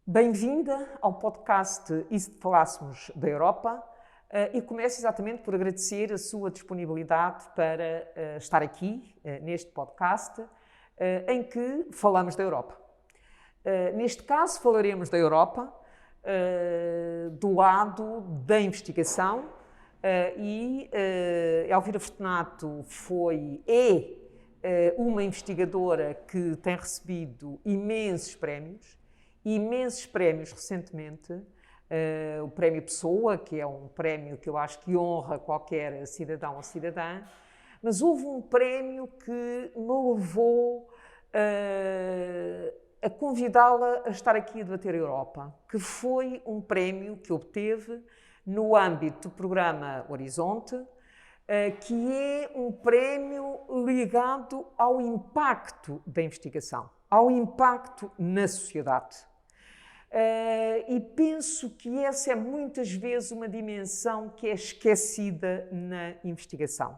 Bem-vinda ao podcast E se falássemos da Europa? E começo exatamente por agradecer a sua disponibilidade para estar aqui neste podcast em que falamos da Europa. Neste caso falaremos da Europa do lado da investigação e Elvira Fortunato é uma investigadora que tem recebido imensos prémios recentemente. O Prémio Pessoa, que é um prémio que eu acho que honra qualquer cidadão ou cidadã, mas houve um prémio que me levou a convidá-la a estar aqui a debater a Europa, que foi um prémio que obteve no âmbito do programa Horizonte, que é um prémio ligado ao impacto da investigação, ao impacto na sociedade. E penso que essa é muitas vezes uma dimensão que é esquecida na investigação.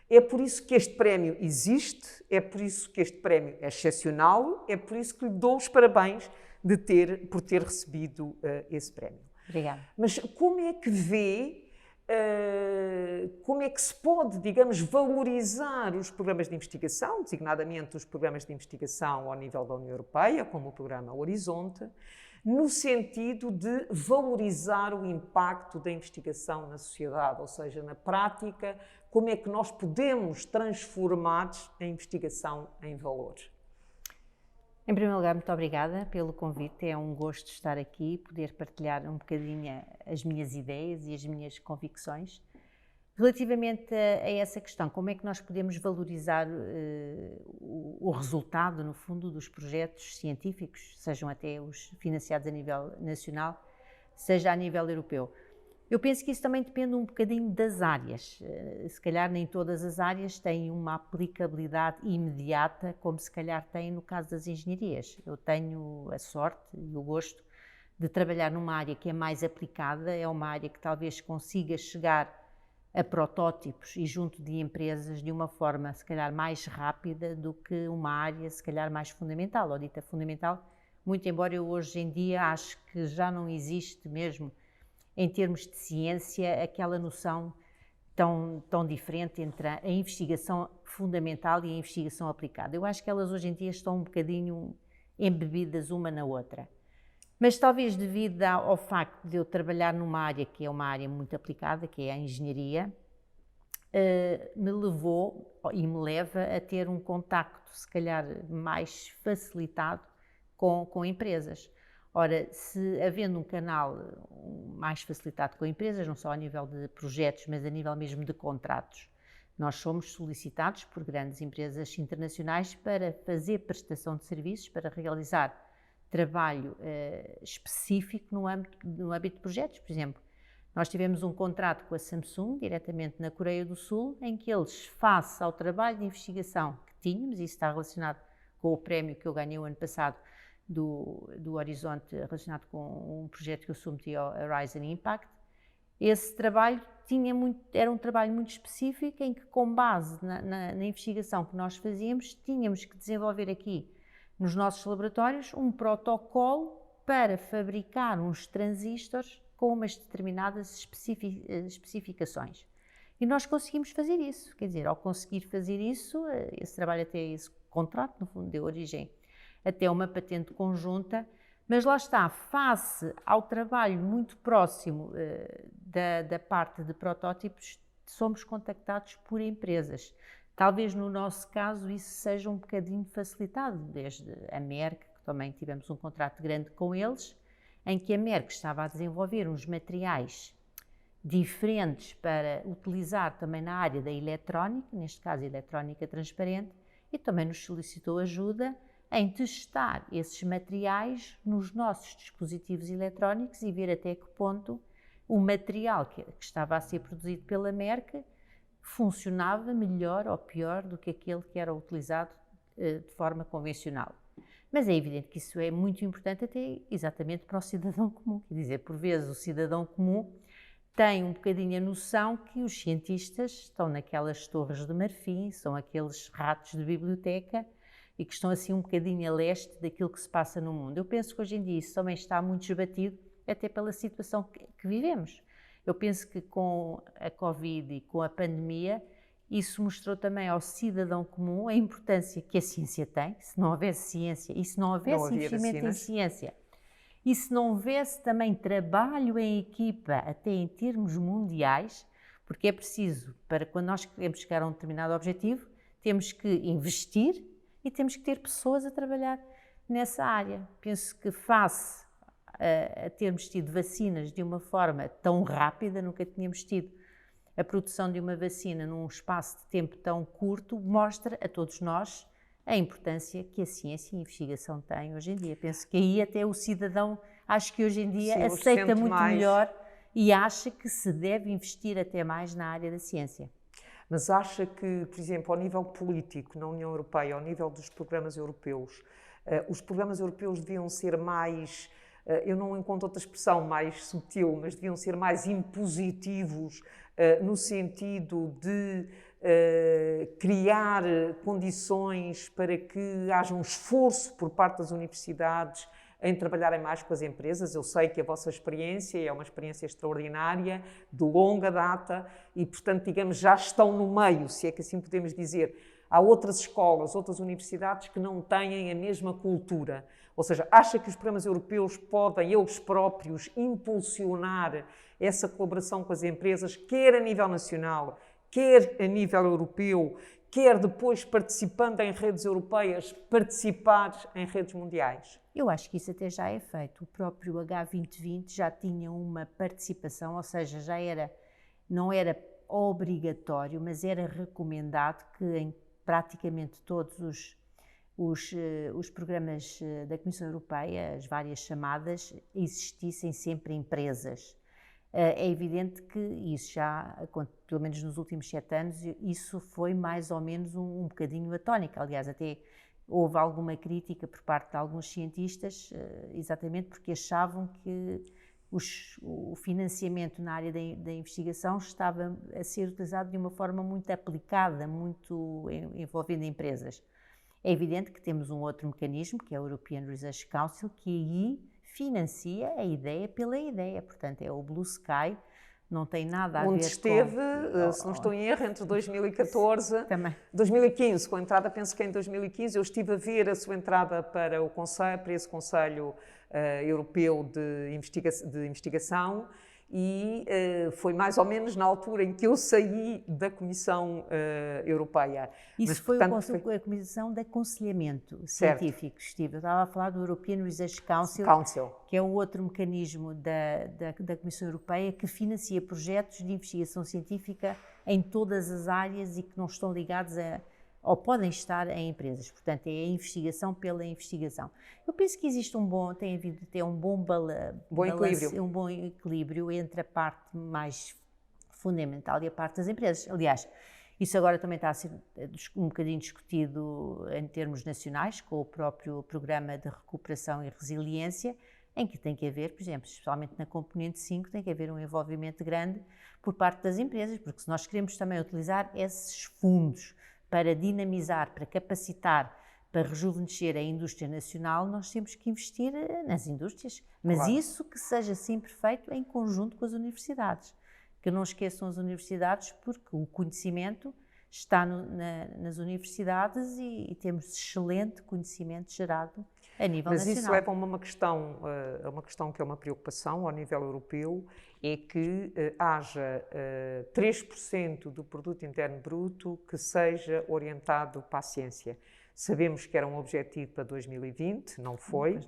É por isso que este prémio existe, é por isso que este prémio é excepcional, é por isso que lhe dou os parabéns por ter recebido esse prémio. Obrigada. Mas como é que vê, como é que se pode, digamos, valorizar os programas de investigação, designadamente os programas de investigação ao nível da União Europeia, como o programa Horizonte, no sentido de valorizar o impacto da investigação na sociedade, ou seja, na prática, como é que nós podemos transformar a investigação em valor? Em primeiro lugar, muito obrigada pelo convite. É um gosto estar aqui e poder partilhar um bocadinho as minhas ideias e as minhas convicções. Relativamente a essa questão, como é que nós podemos valorizar o resultado, no fundo, dos projetos científicos, sejam até os financiados a nível nacional, seja a nível europeu? Eu penso que isso também depende um bocadinho das áreas. Se calhar nem todas as áreas têm uma aplicabilidade imediata, como se calhar têm no caso das engenharias. Eu tenho a sorte e o gosto de trabalhar numa área que é mais aplicada, é uma área que talvez consiga chegar a protótipos e junto de empresas de uma forma, se calhar, mais rápida do que uma área, se calhar, mais fundamental, ou dita fundamental, muito embora eu hoje em dia acho que já não existe mesmo, em termos de ciência, aquela noção tão diferente entre a investigação fundamental e a investigação aplicada. Eu acho que elas hoje em dia estão um bocadinho embebidas uma na outra. Mas talvez devido ao facto de eu trabalhar numa área que é uma área muito aplicada, que é a engenharia, me levou e me leva a ter um contacto, se calhar, mais facilitado com empresas. Ora, se havendo um canal mais facilitado com empresas, não só a nível de projetos, mas a nível mesmo de contratos, nós somos solicitados por grandes empresas internacionais para fazer prestação de serviços, para realizar trabalho específico no âmbito de projetos. Por exemplo, nós tivemos um contrato com a Samsung, diretamente na Coreia do Sul, em que eles, face ao trabalho de investigação que tínhamos, e isso está relacionado com o prémio que eu ganhei o ano passado do Horizonte, relacionado com um projeto que eu submeti ao Horizon Impact, esse trabalho era um trabalho muito específico em que, com base na investigação que nós fazíamos, tínhamos que desenvolver aqui nos nossos laboratórios um protocolo para fabricar uns transistores com umas determinadas especificações. E nós conseguimos fazer isso, quer dizer, ao conseguir fazer isso, esse trabalho até esse contrato, no fundo, deu origem até uma patente conjunta, mas lá está, face ao trabalho muito próximo da parte de protótipos, somos contactados por empresas. Talvez no nosso caso isso seja um bocadinho facilitado, desde a Merck, que também tivemos um contrato grande com eles, em que a Merck estava a desenvolver uns materiais diferentes para utilizar também na área da eletrónica, neste caso eletrónica transparente, e também nos solicitou ajuda em testar esses materiais nos nossos dispositivos eletrónicos e ver até que ponto o material que estava a ser produzido pela Merck funcionava melhor ou pior do que aquele que era utilizado de forma convencional. Mas é evidente que isso é muito importante até exatamente para o cidadão comum, quer dizer, por vezes o cidadão comum tem um bocadinho a noção que os cientistas estão naquelas torres de marfim, são aqueles ratos de biblioteca e que estão assim um bocadinho a leste daquilo que se passa no mundo. Eu penso que hoje em dia isso também está muito esbatido, até pela situação que vivemos. Eu penso que com a Covid e com a pandemia, isso mostrou também ao cidadão comum a importância que a ciência tem. Se não houvesse ciência e se não houvesse investimento em ciência, e se não houvesse também trabalho em equipa, até em termos mundiais, porque é preciso, para quando nós queremos chegar a um determinado objetivo, temos que investir e temos que ter pessoas a trabalhar nessa área. Penso que face a termos tido vacinas de uma forma tão rápida, nunca tínhamos tido a produção de uma vacina num espaço de tempo tão curto, mostra a todos nós a importância que a ciência e a investigação têm hoje em dia. Penso que aí até o cidadão, acho que hoje em dia aceita muito melhor e acha que se deve investir até mais na área da ciência. Mas acha que, por exemplo, ao nível político, na União Europeia, ao nível dos programas europeus, os programas europeus deviam ser mais, eu não encontro outra expressão mais sutil, mas deviam ser mais impositivos no sentido de criar condições para que haja um esforço por parte das universidades em trabalharem mais com as empresas. Eu sei que a vossa experiência é uma experiência extraordinária, de longa data e, portanto, digamos, já estão no meio, se é que assim podemos dizer. Há outras escolas, outras universidades que não têm a mesma cultura. Ou seja, acha que os programas europeus podem, eles próprios, impulsionar essa colaboração com as empresas, quer a nível nacional, quer a nível europeu, quer depois participando em redes europeias, participar em redes mundiais? Eu acho que isso até já é feito. O próprio H2020 já tinha uma participação, ou seja, não era obrigatório, mas era recomendado que em praticamente todos os programas da Comissão Europeia, as várias chamadas, existissem sempre empresas. É evidente que isso já, pelo menos nos últimos 7 anos, isso foi mais ou menos um bocadinho a tónica. Aliás, até houve alguma crítica por parte de alguns cientistas, exatamente porque achavam que o financiamento na área da investigação estava a ser utilizado de uma forma muito aplicada, muito envolvendo empresas. É evidente que temos um outro mecanismo, que é o European Research Council, que aí financia a ideia pela ideia. Portanto, é o Blue Sky, não tem nada a ver com... Onde esteve, se não estou em erro, entre 2014 e 2015. Com a entrada, penso que em 2015, eu estive a ver a sua entrada para esse Conselho Europeu de Investigação e foi mais ou menos na altura em que eu saí da Comissão Europeia. Isso mas, foi portanto, a Comissão de Aconselhamento Científico, Steve. Eu estava a falar do European Research Council, que é um outro mecanismo da Comissão Europeia que financia projetos de investigação científica em todas as áreas e que não estão ligados ou podem estar em empresas. Portanto, é a investigação pela investigação. Eu penso que existe tem havido até um bom equilíbrio entre a parte mais fundamental e a parte das empresas. Aliás, isso agora também está a ser um bocadinho discutido em termos nacionais, com o próprio Programa de Recuperação e Resiliência, em que tem que haver, por exemplo, especialmente na componente 5, tem que haver um envolvimento grande por parte das empresas, porque se nós queremos também utilizar esses fundos para dinamizar, para capacitar, para rejuvenescer a indústria nacional, nós temos que investir nas indústrias. Mas claro, isso que seja sempre feito em conjunto com as universidades. Que não esqueçam as universidades, porque o conhecimento está nas universidades e temos excelente conhecimento gerado a nível nacional. Mas isso leva-me a uma questão que é uma preocupação ao nível europeu, é que haja 3% do produto interno bruto que seja orientado para a ciência. Sabemos que era um objetivo para 2020, não foi,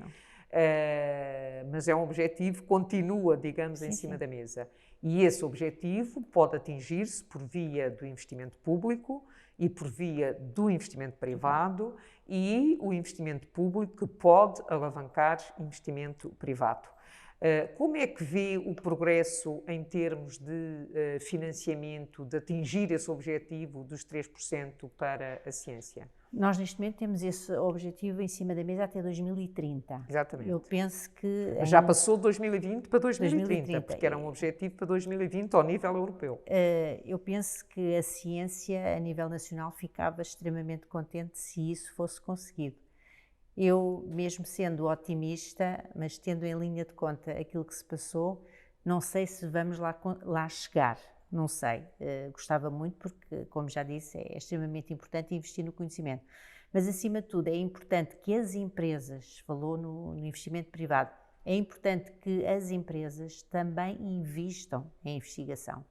mas é um objetivo que continua, digamos, em cima da mesa. E esse objetivo pode atingir-se por via do investimento público e por via do investimento privado e o investimento público que pode alavancar investimento privado. Como é que vê o progresso em termos de financiamento, de atingir esse objetivo dos 3% para a ciência? Nós, neste momento, temos esse objetivo em cima da mesa até 2030. Exatamente. Eu penso que... Mas já passou de 2020 para 2030, 2030, porque era um objetivo para 2020 ao nível europeu. Eu penso que a ciência, a nível nacional, ficava extremamente contente se isso fosse conseguido. Eu, mesmo sendo otimista, mas tendo em linha de conta aquilo que se passou, não sei se vamos lá chegar. Não sei, gostava muito porque, como já disse, é extremamente importante investir no conhecimento. Mas, acima de tudo, é importante que as empresas, falou no investimento privado, é importante que as empresas também invistam em investigação.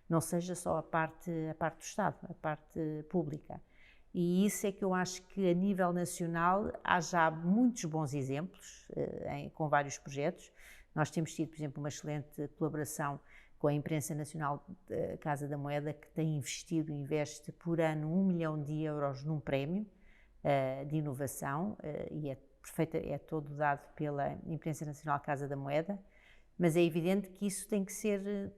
Não seja só a parte do Estado, a parte pública. E isso é que eu acho que, a nível nacional, há já muitos bons exemplos, com vários projetos. Nós temos tido, por exemplo, uma excelente colaboração com a Imprensa Nacional Casa da Moeda, que tem investe por ano 1 milhão de euros num prémio de inovação, e é todo dado pela Imprensa Nacional Casa da Moeda, mas é evidente que isso tem que ser,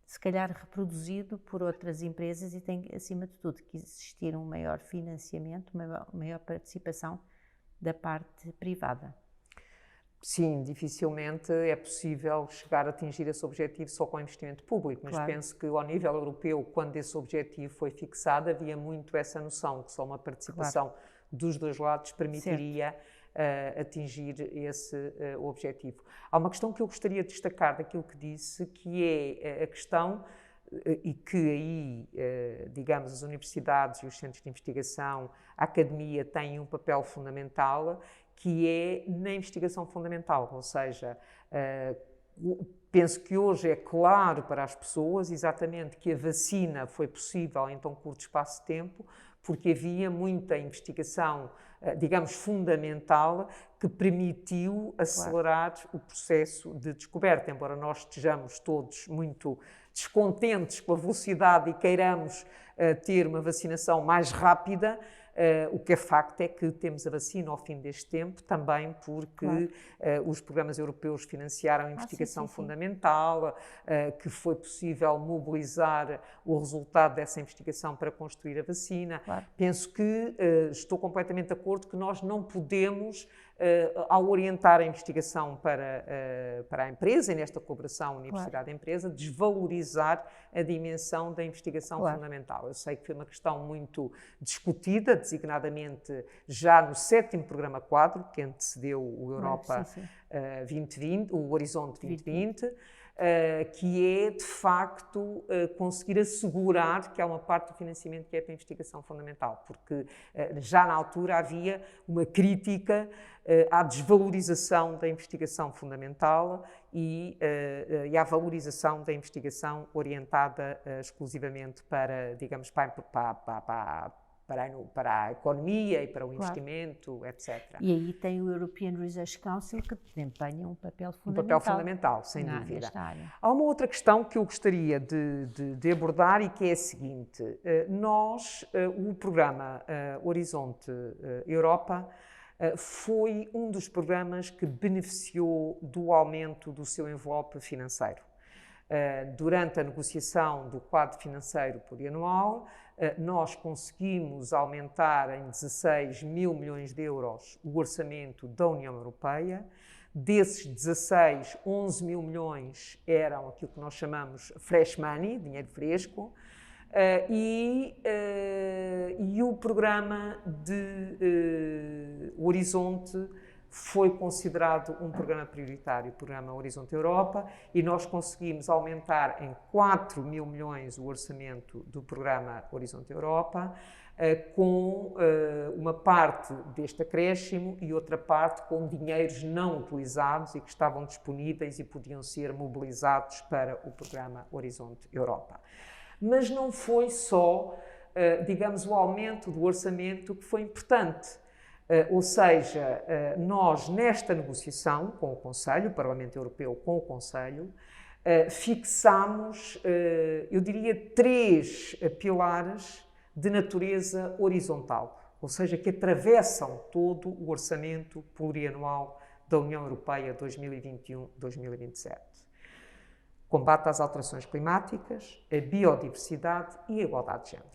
se calhar, reproduzido por outras empresas e tem, acima de tudo, que existir um maior financiamento, uma maior participação da parte privada. Sim, dificilmente é possível chegar a atingir esse objetivo só com investimento público, mas Claro. penso que ao nível europeu, quando esse objetivo foi fixado, havia muito essa noção que só uma participação dos dois lados permitiria atingir esse objetivo. Há uma questão que eu gostaria de destacar daquilo que disse, que é a questão, e que aí, digamos, as universidades e os centros de investigação, a academia têm um papel fundamental, que é na investigação fundamental, ou seja, penso que hoje é claro para as pessoas exatamente que a vacina foi possível em tão curto espaço de tempo, porque havia muita investigação, digamos, fundamental, que permitiu acelerar o processo de descoberta. Embora nós estejamos todos muito descontentes com a velocidade e queiramos ter uma vacinação mais rápida, o que é facto é que temos a vacina ao fim deste tempo, também porque os programas europeus financiaram a investigação fundamental, que foi possível mobilizar o resultado dessa investigação para construir a vacina. Penso que estou completamente de acordo que nós não podemos, ao orientar a investigação para a empresa, e nesta colaboração universidade-empresa, desvalorizar a dimensão da investigação fundamental. Eu sei que foi uma questão muito discutida, designadamente já no 7º Programa Quadro, que antecedeu o Europa 2020, o Horizonte 2020, que é, de facto, conseguir assegurar que há uma parte do financiamento que é para a investigação fundamental, porque já na altura havia uma crítica à desvalorização da investigação fundamental e à valorização da investigação orientada exclusivamente para, digamos, para a economia e para o investimento, etc. E aí tem o European Research Council, que desempenha um papel fundamental. Um papel fundamental, sem dúvida. Nesta área. Há uma outra questão que eu gostaria de abordar e que é a seguinte. O programa Horizonte Europa foi um dos programas que beneficiou do aumento do seu envelope financeiro. Durante a negociação do quadro financeiro plurianual, nós conseguimos aumentar em 16 mil milhões de euros o orçamento da União Europeia. Desses 16, 11 mil milhões eram aquilo que nós chamamos fresh money, dinheiro fresco, e o programa de Horizonte foi considerado um programa prioritário, o programa Horizonte Europa, e nós conseguimos aumentar em 4 mil milhões o orçamento do programa Horizonte Europa, com uma parte deste acréscimo e outra parte com dinheiros não utilizados e que estavam disponíveis e podiam ser mobilizados para o programa Horizonte Europa. Mas não foi só, digamos, o aumento do orçamento que foi importante. Ou seja, nós nesta negociação com o Conselho, o Parlamento Europeu com o Conselho, fixámos, eu diria, 3 pilares de natureza horizontal, ou seja, que atravessam todo o orçamento plurianual da União Europeia 2021-2027. Combate às alterações climáticas, a biodiversidade e a igualdade de género.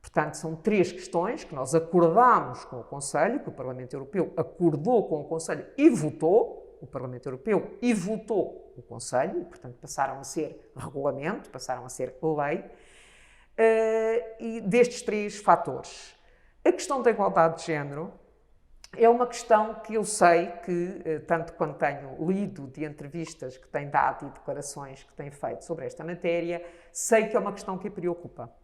Portanto, são 3 questões que nós acordámos com o Conselho, que o Parlamento Europeu acordou com o Conselho e votou, o Parlamento Europeu e votou o Conselho, e, portanto, passaram a ser regulamento, passaram a ser lei, e destes 3 fatores. A questão da igualdade de género é uma questão que eu sei que, tanto quanto tenho lido de entrevistas que tem dado e declarações que tem feito sobre esta matéria, sei que é uma questão que a preocupa.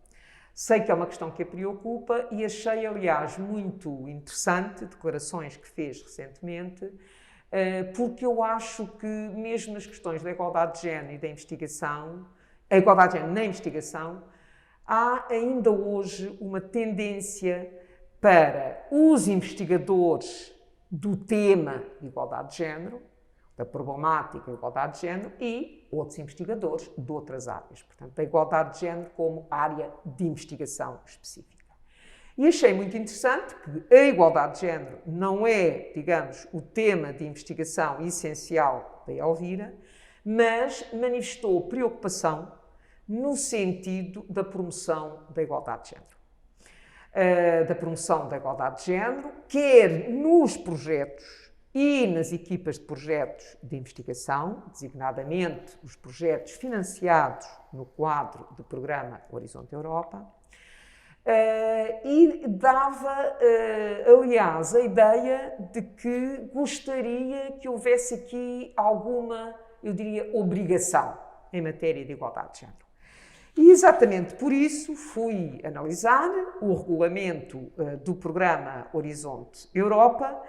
Sei que é uma questão que a preocupa e achei, aliás, muito interessante declarações que fez recentemente, porque eu acho que, mesmo nas questões da igualdade de género e da investigação, a igualdade de género na investigação, há ainda hoje uma tendência para os investigadores do tema de igualdade de género, da problemática da igualdade de género, e outros investigadores de outras áreas. Portanto, a igualdade de género como área de investigação específica. E achei muito interessante que a igualdade de género não é, digamos, o tema de investigação essencial da Elvira, mas manifestou preocupação no sentido da promoção da igualdade de género. Da promoção da igualdade de género, quer nos projetos e nas equipas de projetos de investigação, designadamente os projetos financiados no quadro do programa Horizonte Europa, e dava, aliás, a ideia de que gostaria que houvesse aqui alguma, eu diria, obrigação em matéria de igualdade de género. E exatamente por isso fui analisar o regulamento do programa Horizonte Europa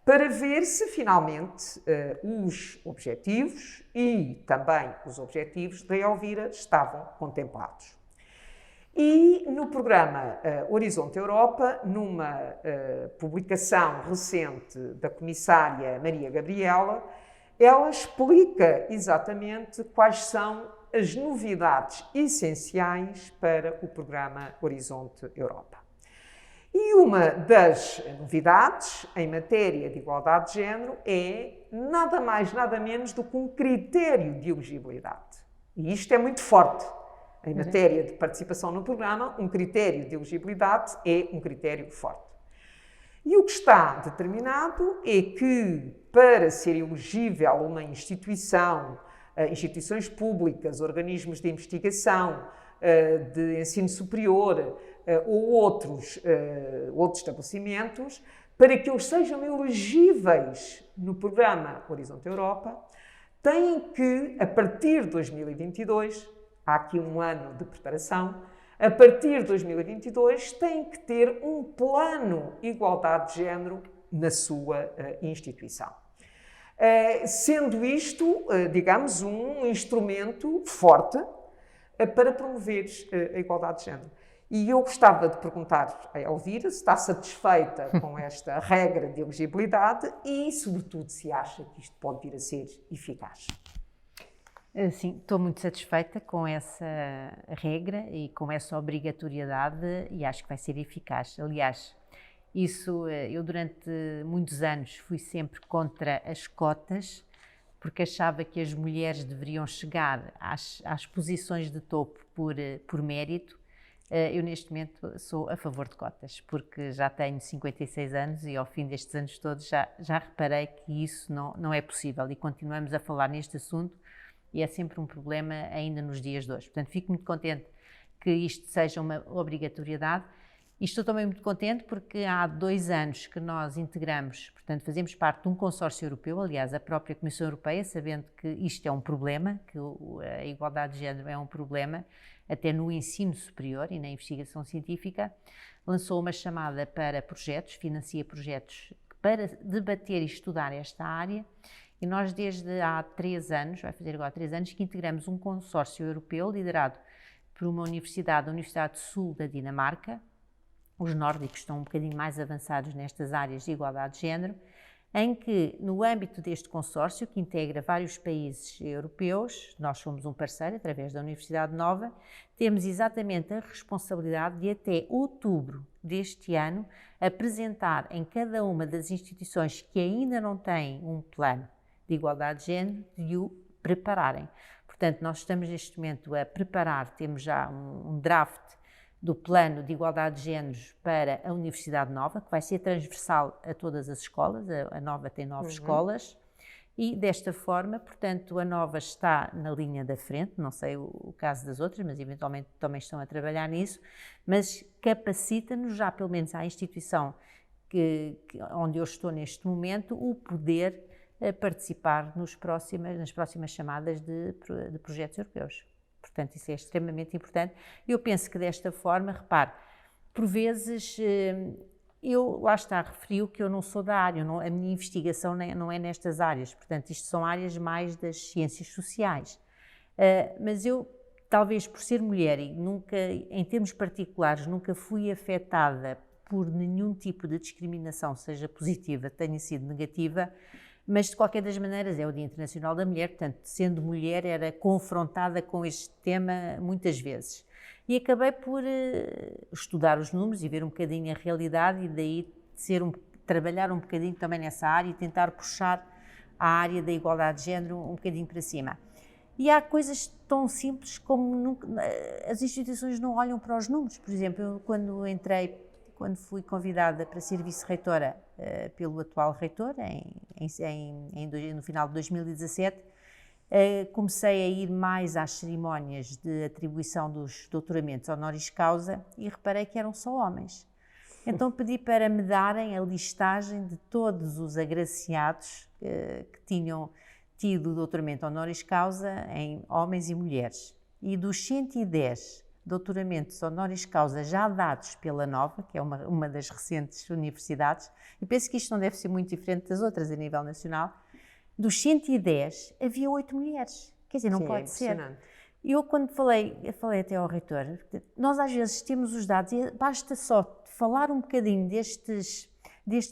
para ver se finalmente os objetivos e também os objetivos da Elvira estavam contemplados. E no programa Horizonte Europa, numa publicação recente da comissária Maria Gabriela, ela explica exatamente quais são as novidades essenciais para o programa Horizonte Europa. E uma das novidades em matéria de igualdade de género é nada mais, nada menos do que um critério de elegibilidade. E isto é muito forte. Em matéria de participação no programa, um critério de elegibilidade é um critério forte. E o que está determinado é que, para ser elegível uma instituição, instituições públicas, organismos de investigação, de ensino superior ou outros estabelecimentos, para que eles sejam elegíveis no programa Horizonte Europa, têm que, a partir de 2022, há aqui um ano de preparação, a partir de 2022 têm que ter um plano de igualdade de género na sua instituição. Sendo isto, digamos, um instrumento forte para promover a igualdade de género. E eu gostava de perguntar a Elvira se está satisfeita com esta regra de elegibilidade e, sobretudo, se acha que isto pode vir a ser eficaz. Sim, estou muito satisfeita com essa regra e com essa obrigatoriedade e acho que vai ser eficaz. Aliás, eu durante muitos anos fui sempre contra as cotas, porque achava que as mulheres deveriam chegar às posições de topo por mérito. Eu neste momento sou a favor de cotas, porque já tenho 56 anos e ao fim destes anos todos já reparei que isso não é possível e continuamos a falar neste assunto e é sempre um problema ainda nos dias de hoje. Portanto, fico muito contente que isto seja uma obrigatoriedade. E estou também muito contente porque há 2 anos que nós integramos, portanto, fazemos parte de um consórcio europeu, aliás, a própria Comissão Europeia, sabendo que isto é um problema, que a igualdade de género é um problema, até no ensino superior e na investigação científica, lançou uma chamada para projetos, financia projetos para debater e estudar esta área. E nós, desde há 3 anos, vai fazer agora 3 anos, que integramos um consórcio europeu liderado por uma universidade, a Universidade Sul da Dinamarca. Os nórdicos estão um bocadinho mais avançados nestas áreas de igualdade de género, em que, no âmbito deste consórcio, que integra vários países europeus, nós somos um parceiro, através da Universidade Nova, temos exatamente a responsabilidade de, até outubro deste ano, apresentar em cada uma das instituições que ainda não têm um plano de igualdade de género, de o prepararem. Portanto, nós estamos neste momento a preparar, temos já um draft do plano de igualdade de géneros para a Universidade Nova, que vai ser transversal a todas as escolas, a Nova tem 9 escolas, e desta forma, portanto, a Nova está na linha da frente, não sei o caso das outras, mas eventualmente também estão a trabalhar nisso, mas capacita-nos já, pelo menos à instituição onde eu estou neste momento, o poder participar nas próximas chamadas de projetos europeus. Portanto, isso é extremamente importante. Eu penso que desta forma, repare, por vezes, lá está, referiu que eu não sou da área, a minha investigação não é nestas áreas, portanto, isto são áreas mais das ciências sociais. Mas eu, talvez por ser mulher e nunca, em termos particulares, nunca fui afetada por nenhum tipo de discriminação, seja positiva, tenha sido negativa, mas de qualquer das maneiras é o Dia Internacional da Mulher, portanto, sendo mulher, era confrontada com este tema muitas vezes. E acabei por estudar os números e ver um bocadinho a realidade e daí trabalhar um bocadinho também nessa área e tentar puxar a área da igualdade de género um bocadinho para cima. E há coisas tão simples como as instituições não olham para os números. Por exemplo, eu quando fui convidada para ser vice-reitora pelo atual reitor, no final de 2017, comecei a ir mais às cerimónias de atribuição dos doutoramentos honoris causa e reparei que eram só homens. Então pedi para me darem a listagem de todos os agraciados que tinham tido o doutoramento honoris causa em homens e mulheres. E dos 110 doutoramentos honoris causa já dados pela Nova, que é uma das recentes universidades, e penso que isto não deve ser muito diferente das outras a nível nacional, dos 110 havia 8 mulheres. Quer dizer, não pode ser. E eu quando falei até ao reitor, nós às vezes temos os dados e basta só falar um bocadinho destes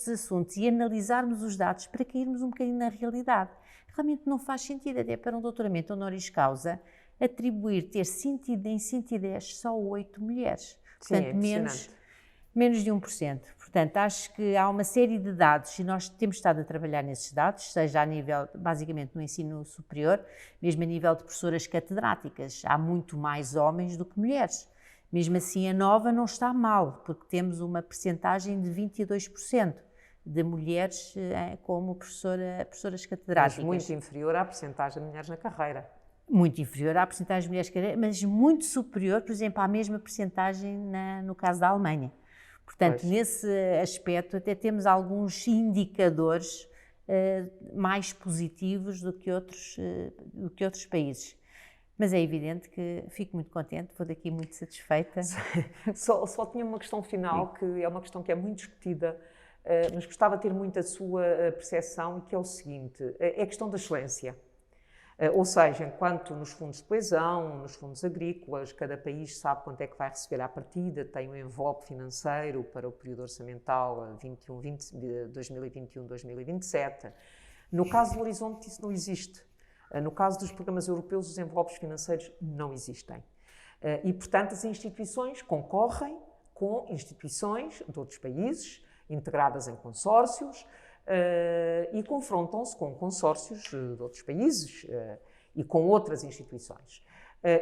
assuntos e analisarmos os dados para cairmos um bocadinho na realidade. Realmente não faz sentido, até para um doutoramento honoris causa, atribuir, ter em 110 só 8 mulheres. Portanto, menos de 1%. Portanto, acho que há uma série de dados e nós temos estado a trabalhar nesses dados, seja a nível, basicamente, no ensino superior, mesmo a nível de professoras catedráticas. Há muito mais homens do que mulheres. Mesmo assim, a Nova não está mal, porque temos uma percentagem de 22% de mulheres como professoras catedráticas. Mas muito inferior à percentagem de mulheres na carreira. Muito inferior à percentagem de mulheres carreira, mas muito superior, por exemplo, à mesma percentagem no caso da Alemanha. Portanto, nesse aspecto, até temos alguns indicadores mais positivos do que outros países. Mas é evidente que fico muito contente, vou daqui muito satisfeita. Só tinha uma questão final, que é uma questão que é muito discutida, mas gostava de ter muito a sua percepção, que é o seguinte, é a questão da excelência. Ou seja, enquanto nos fundos de coesão, nos fundos agrícolas, cada país sabe quanto é que vai receber à partida, tem um envelope financeiro para o período orçamental 2021-2027. No caso do Horizonte, isso não existe. No caso dos programas europeus, os envelopes financeiros não existem. E, portanto, as instituições concorrem com instituições de outros países, integradas em consórcios, e confrontam-se com consórcios de outros países e com outras instituições.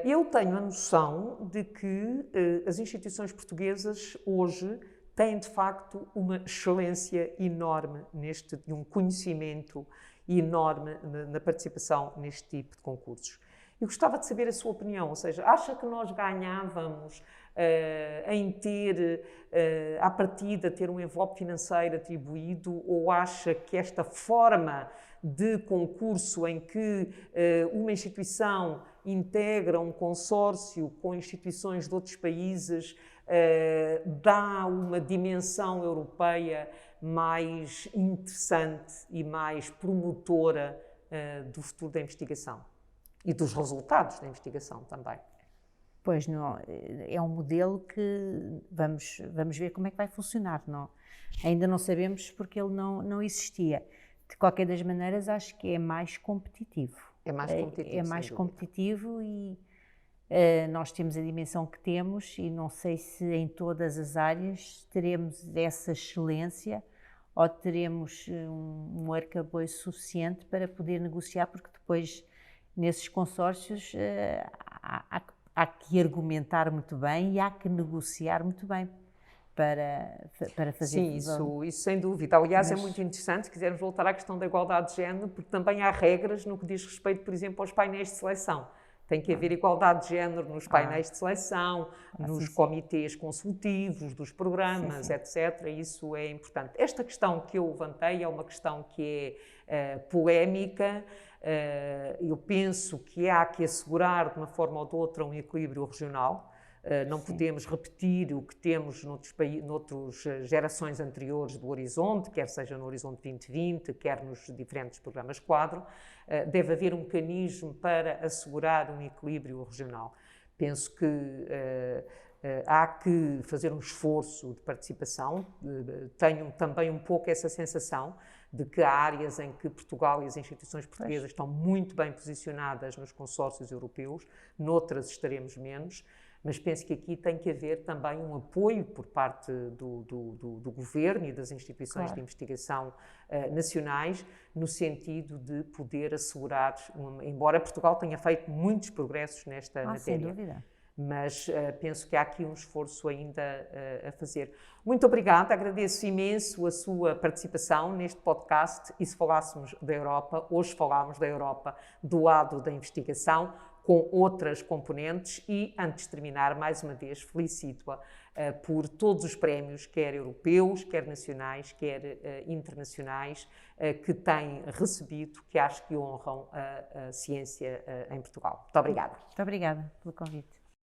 Eu tenho a noção de que as instituições portuguesas hoje têm, de facto, uma excelência enorme e um conhecimento enorme na participação neste tipo de concursos. Eu gostava de saber a sua opinião, ou seja, acha que nós ganhávamos em ter, à partida, ter um envelope financeiro atribuído, ou acha que esta forma de concurso em que uma instituição integra um consórcio com instituições de outros países dá uma dimensão europeia mais interessante e mais promotora do futuro da investigação e dos resultados da investigação também? Pois não, é um modelo que vamos ver como é que vai funcionar. Não, ainda não sabemos porque ele não existia. De qualquer das maneiras, acho que é mais competitivo. É mais competitivo, É mais sem dúvida. competitivo e nós temos a dimensão que temos e não sei se em todas as áreas teremos essa excelência ou teremos um arcabouço suficiente para poder negociar, porque depois nesses consórcios há que argumentar muito bem e há que negociar muito bem para fazer. Sim, isso sem dúvida. Aliás, é muito interessante, se quisermos voltar à questão da igualdade de género, porque também há regras no que diz respeito, por exemplo, aos painéis de seleção. Tem que haver igualdade de género nos painéis de seleção, nos comitês consultivos, dos programas, etc. Isso é importante. Esta questão que eu levantei é uma questão que é polémica. Eu penso que há que assegurar, de uma forma ou de outra, um equilíbrio regional. Não podemos repetir o que temos noutras gerações anteriores do Horizonte, quer seja no Horizonte 2020, quer nos diferentes programas quadro. Deve haver um mecanismo para assegurar um equilíbrio regional. Penso que há que fazer um esforço de participação. Tenho também um pouco essa sensação de que há áreas em que Portugal e as instituições portuguesas estão muito bem posicionadas nos consórcios europeus, noutras estaremos menos. Mas penso que aqui tem que haver também um apoio por parte do governo e das instituições de investigação nacionais, no sentido de poder assegurar, embora Portugal tenha feito muitos progressos nesta matéria. Sem dúvida. Mas penso que há aqui um esforço ainda a fazer. Muito obrigada, agradeço imenso a sua participação neste podcast e se falássemos da Europa, hoje falámos da Europa do lado da investigação, com outras componentes e, antes de terminar, mais uma vez, felicito-a por todos os prémios, quer europeus, quer nacionais, quer internacionais, que tem recebido, que acho que honram a ciência em Portugal. Muito obrigada. Muito obrigada pelo convite.